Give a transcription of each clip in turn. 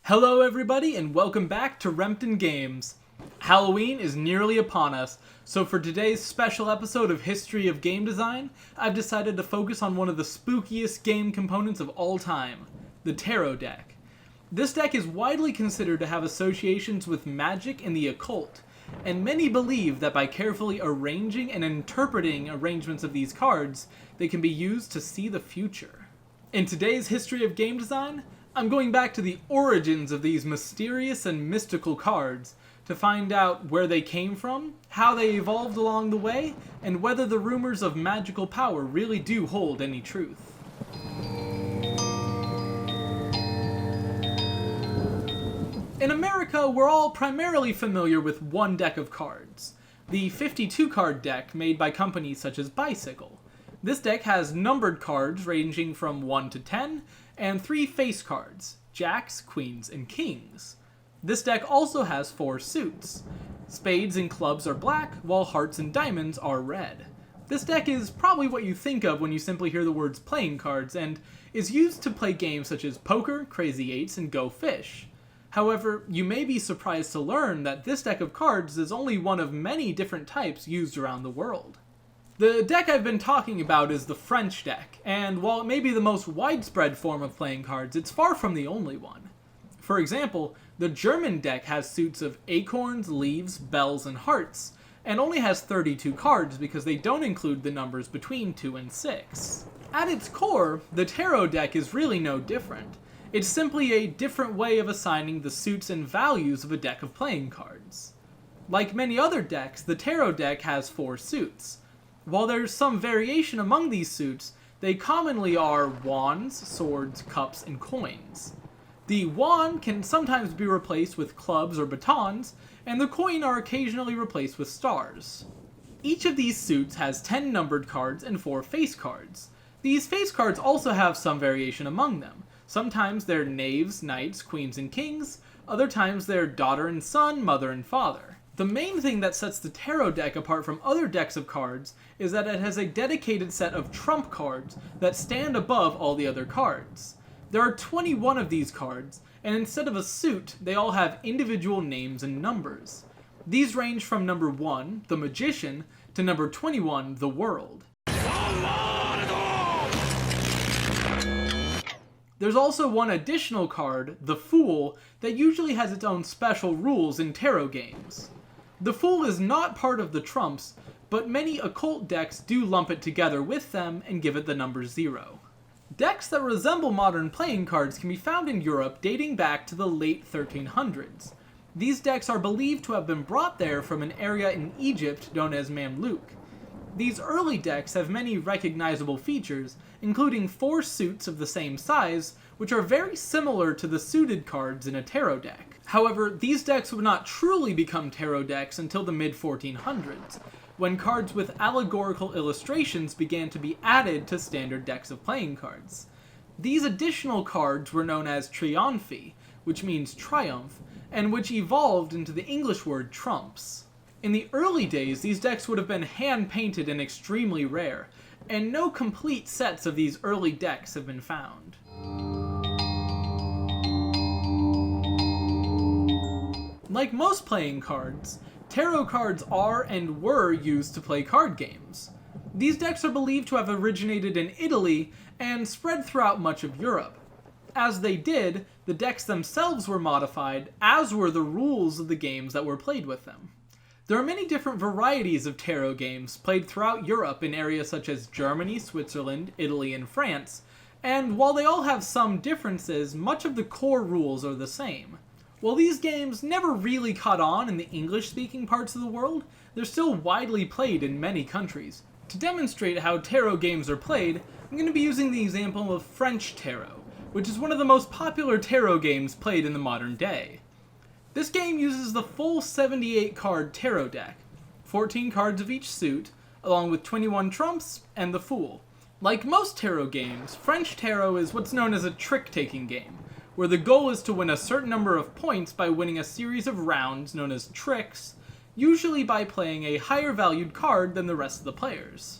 Hello everybody and welcome back to Rempton Games. Halloween is nearly upon us, so for today's special episode of History of Game Design, I've decided to focus on one of the spookiest game components of all time, the tarot deck. This deck is widely considered to have associations with magic and the occult, and many believe that by carefully arranging and interpreting arrangements of these cards, they can be used to see the future. In today's History of Game Design, I'm going back to the origins of these mysterious and mystical cards to find out where they came from, how they evolved along the way, and whether the rumors of magical power really do hold any truth. In America, we're all primarily familiar with one deck of cards, the 52 card deck made by companies such as Bicycle. This deck has numbered cards ranging from 1 to 10, and 3 face cards, jacks, queens, and kings. This deck also has 4 suits. Spades and clubs are black, while hearts and diamonds are red. This deck is probably what you think of when you simply hear the words playing cards, and is used to play games such as poker, crazy eights, and go fish. However, you may be surprised to learn that this deck of cards is only one of many different types used around the world. The deck I've been talking about is the French deck, and while it may be the most widespread form of playing cards, it's far from the only one. For example, the German deck has suits of acorns, leaves, bells, and hearts, and only has 32 cards because they don't include the numbers between 2 and 6. At its core, the tarot deck is really no different. It's simply a different way of assigning the suits and values of a deck of playing cards. Like many other decks, the tarot deck has 4 suits. While there's some variation among these suits, they commonly are wands, swords, cups, and coins. The wand can sometimes be replaced with clubs or batons, and the coin are occasionally replaced with stars. Each of these suits has 10 numbered cards and 4 face cards. These face cards also have some variation among them. Sometimes they're knaves, knights, queens, and kings, other times they're daughter and son, mother and father. The main thing that sets the tarot deck apart from other decks of cards is that it has a dedicated set of trump cards that stand above all the other cards. There are 21 of these cards, and instead of a suit, they all have individual names and numbers. These range from number 1, the Magician, to number 21, the World. There's also one additional card, the Fool, that usually has its own special rules in tarot games. The Fool is not part of the trumps, but many occult decks do lump it together with them and give it the number 0. Decks that resemble modern playing cards can be found in Europe dating back to the late 1300s. These decks are believed to have been brought there from an area in Egypt known as Mamluk. These early decks have many recognizable features, including 4 suits of the same size, which are very similar to the suited cards in a tarot deck. However, these decks would not truly become tarot decks until the mid-1400s, when cards with allegorical illustrations began to be added to standard decks of playing cards. These additional cards were known as triomphi, which means triumph, and which evolved into the English word trumps. In the early days, these decks would have been hand-painted and extremely rare, and no complete sets of these early decks have been found. Like most playing cards, tarot cards are and were used to play card games. These decks are believed to have originated in Italy and spread throughout much of Europe. As they did, the decks themselves were modified, as were the rules of the games that were played with them. There are many different varieties of tarot games played throughout Europe in areas such as Germany, Switzerland, Italy, and France, and while they all have some differences, much of the core rules are the same. While these games never really caught on in the English-speaking parts of the world, they're still widely played in many countries. To demonstrate how tarot games are played, I'm going to be using the example of French tarot, which is one of the most popular tarot games played in the modern day. This game uses the full 78-card tarot deck, 14 cards of each suit, along with 21 trumps and the Fool. Like most tarot games, French tarot is what's known as a trick-taking game, where the goal is to win a certain number of points by winning a series of rounds known as tricks, usually by playing a higher valued card than the rest of the players.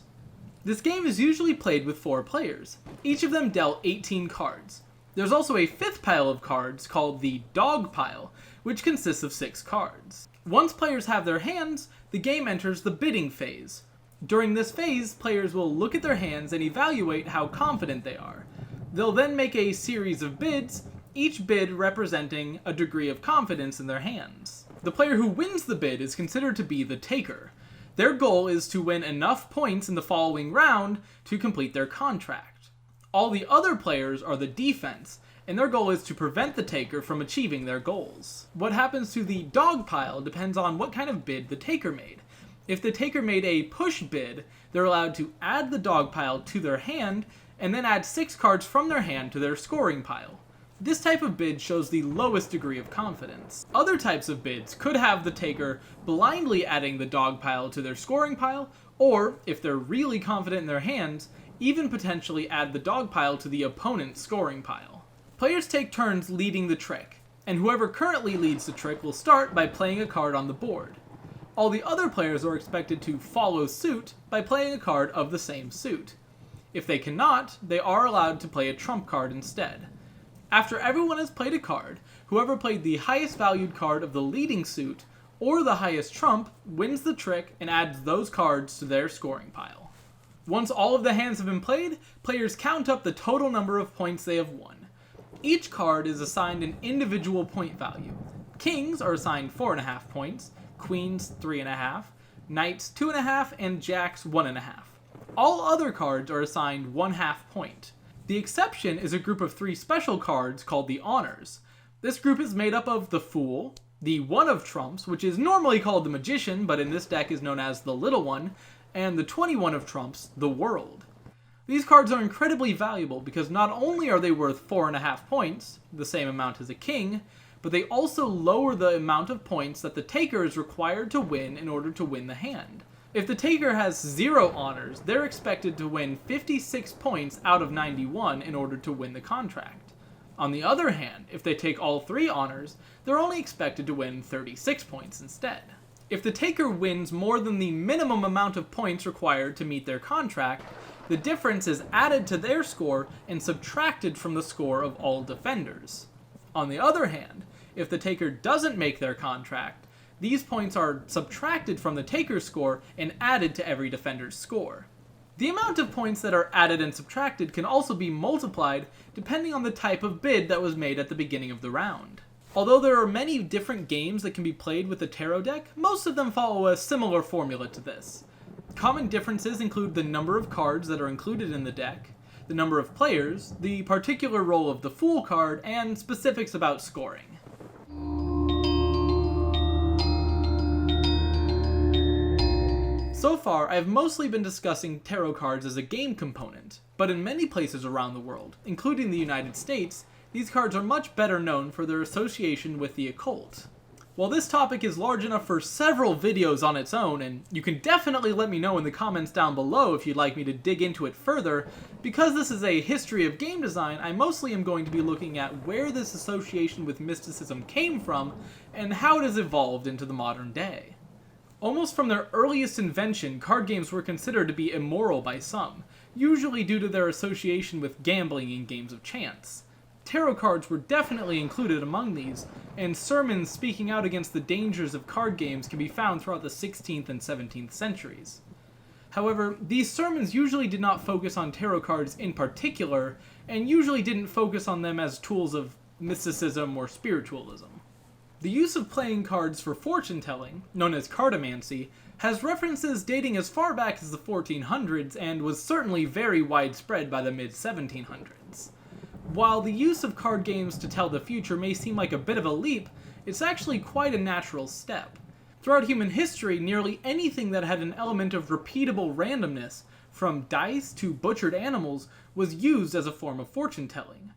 This game is usually played with 4 players, each of them dealt 18 cards. There's also a fifth pile of cards called the dog pile, which consists of 6 cards. Once players have their hands, the game enters the bidding phase. During this phase, players will look at their hands and evaluate how confident they are. They'll then make a series of bids, each bid representing a degree of confidence in their hands. The player who wins the bid is considered to be the taker. Their goal is to win enough points in the following round to complete their contract. All the other players are the defense, and their goal is to prevent the taker from achieving their goals. What happens to the dog pile depends on what kind of bid the taker made. If the taker made a push bid, they're allowed to add the dog pile to their hand, and then add 6 cards from their hand to their scoring pile. This type of bid shows the lowest degree of confidence. Other types of bids could have the taker blindly adding the dog pile to their scoring pile, or, if they're really confident in their hands, even potentially add the dog pile to the opponent's scoring pile. Players take turns leading the trick, and whoever currently leads the trick will start by playing a card on the board. All the other players are expected to follow suit by playing a card of the same suit. If they cannot, they are allowed to play a trump card instead. After everyone has played a card, whoever played the highest valued card of the leading suit, or the highest trump, wins the trick and adds those cards to their scoring pile. Once all of the hands have been played, players count up the total number of points they have won. Each card is assigned an individual point value. Kings are assigned 4.5 points, queens 3.5, knights 2.5, and jacks 1.5. All other cards are assigned 1/2 point. The exception is a group of 3 special cards called the honors. This group is made up of the Fool, the One of Trumps, which is normally called the Magician, but in this deck is known as the Little One, and the 21 of Trumps, the World. These cards are incredibly valuable because not only are they worth 4.5 points, the same amount as a king, but they also lower the amount of points that the taker is required to win in order to win the hand. If the taker has 0 honors, they're expected to win 56 points out of 91 in order to win the contract. On the other hand, if they take all 3 honors, they're only expected to win 36 points instead. If the taker wins more than the minimum amount of points required to meet their contract, the difference is added to their score and subtracted from the score of all defenders. On the other hand, if the taker doesn't make their contract, these points are subtracted from the taker's score and added to every defender's score. The amount of points that are added and subtracted can also be multiplied depending on the type of bid that was made at the beginning of the round. Although there are many different games that can be played with the tarot deck, most of them follow a similar formula to this. Common differences include the number of cards that are included in the deck, the number of players, the particular role of the Fool card, and specifics about scoring. So far, I've mostly been discussing tarot cards as a game component, but in many places around the world, including the United States, these cards are much better known for their association with the occult. While this topic is large enough for several videos on its own, and you can definitely let me know in the comments down below if you'd like me to dig into it further, because this is a history of game design, I mostly am going to be looking at where this association with mysticism came from, and how it has evolved into the modern day. Almost from their earliest invention, card games were considered to be immoral by some, usually due to their association with gambling and games of chance. Tarot cards were definitely included among these, and sermons speaking out against the dangers of card games can be found throughout the 16th and 17th centuries. However, these sermons usually did not focus on tarot cards in particular, and usually didn't focus on them as tools of mysticism or spiritualism. The use of playing cards for fortune-telling, known as Cartomancy, has references dating as far back as the 1400s and was certainly very widespread by the mid-1700s. While the use of card games to tell the future may seem like a bit of a leap, it's actually quite a natural step. Throughout human history, nearly anything that had an element of repeatable randomness, from dice to butchered animals, was used as a form of fortune-telling.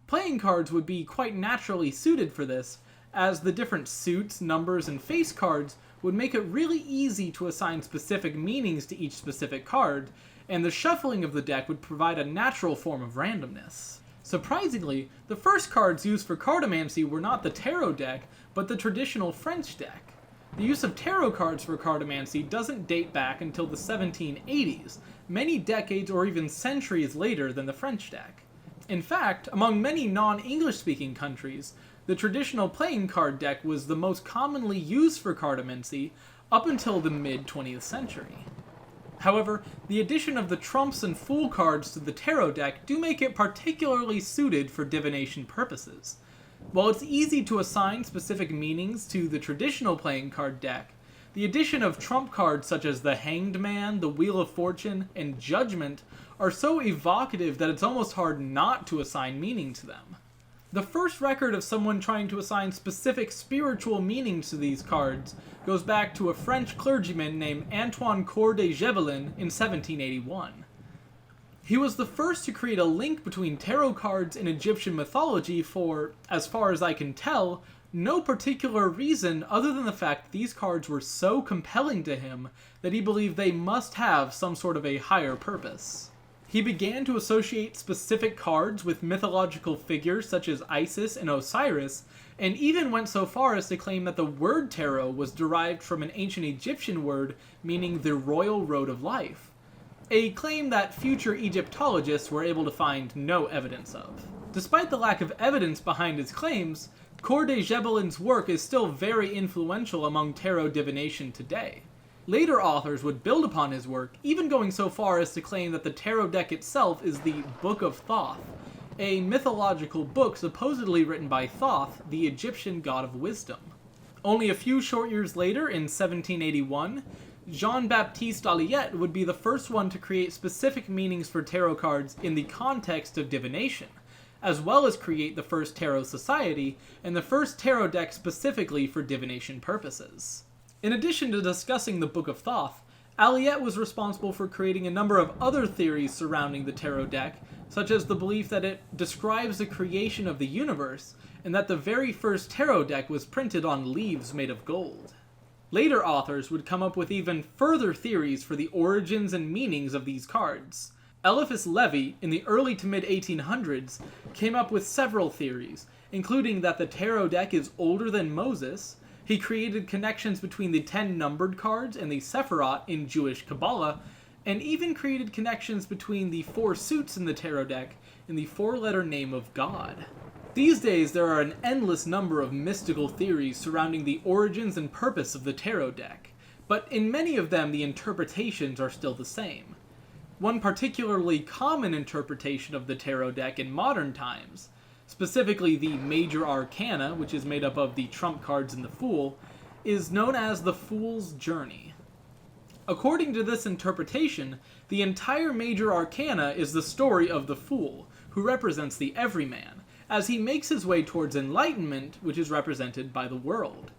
Playing cards would be quite naturally suited for this, as the different suits, numbers, and face cards would make it really easy to assign specific meanings to each specific card, and the shuffling of the deck would provide a natural form of randomness. Surprisingly, the first cards used for Cartomancy were not the tarot deck, but the traditional French deck. The use of tarot cards for Cartomancy doesn't date back until the 1780s, many decades or even centuries later than the French deck. In fact, among many non-English speaking countries, the traditional playing card deck was the most commonly used for cartomancy up until the mid-20th century. However, the addition of the trumps and fool cards to the tarot deck do make it particularly suited for divination purposes. While it's easy to assign specific meanings to the traditional playing card deck, the addition of trump cards such as the Hanged Man, the Wheel of Fortune, and Judgment are so evocative that it's almost hard not to assign meaning to them. The first record of someone trying to assign specific spiritual meanings to these cards goes back to a French clergyman named Antoine Coeur de Gebelin in 1781. He was the first to create a link between tarot cards and Egyptian mythology for, as far as I can tell, no particular reason other than the fact that these cards were so compelling to him that he believed they must have some sort of a higher purpose. He began to associate specific cards with mythological figures such as Isis and Osiris, and even went so far as to claim that the word tarot was derived from an ancient Egyptian word meaning the royal road of life, a claim that future Egyptologists were able to find no evidence of. Despite the lack of evidence behind his claims, Coeur de Gebelin's work is still very influential among tarot divination today. Later authors would build upon his work, even going so far as to claim that the tarot deck itself is the Book of Thoth, a mythological book supposedly written by Thoth, the Egyptian god of wisdom. Only a few short years later, in 1781, Jean-Baptiste Alliette would be the first one to create specific meanings for tarot cards in the context of divination, as well as create the first tarot society and the first tarot deck specifically for divination purposes. In addition to discussing the Book of Thoth, Alliette was responsible for creating a number of other theories surrounding the tarot deck, such as the belief that it describes the creation of the universe, and that the very first tarot deck was printed on leaves made of gold. Later authors would come up with even further theories for the origins and meanings of these cards. Eliphas Levi, in the early to mid-1800s, came up with several theories, including that the tarot deck is older than Moses. He created connections between the 10 numbered cards and the Sephirot in Jewish Kabbalah, and even created connections between the 4 suits in the tarot deck and the 4-letter name of God. These days, there are an endless number of mystical theories surrounding the origins and purpose of the tarot deck, but in many of them the interpretations are still the same. One particularly common interpretation of the tarot deck in modern times, specifically the Major Arcana, which is made up of the trump cards and the Fool, is known as the Fool's Journey. According to this interpretation, the entire Major Arcana is the story of the Fool, who represents the everyman, as he makes his way towards enlightenment, which is represented by the world.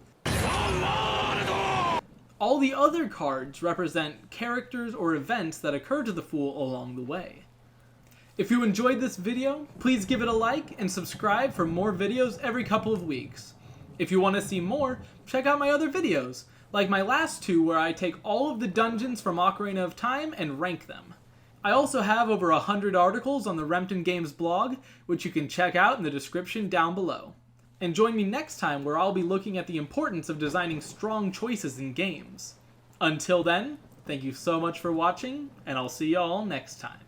All the other cards represent characters or events that occur to the Fool along the way. If you enjoyed this video, please give it a like and subscribe for more videos every couple of weeks. If you want to see more, check out my other videos, like my last 2 where I take all of the dungeons from Ocarina of Time and rank them. I also have over 100 articles on the Rempton Games blog, which you can check out in the description down below. And join me next time where I'll be looking at the importance of designing strong choices in games. Until then, thank you so much for watching, and I'll see y'all next time.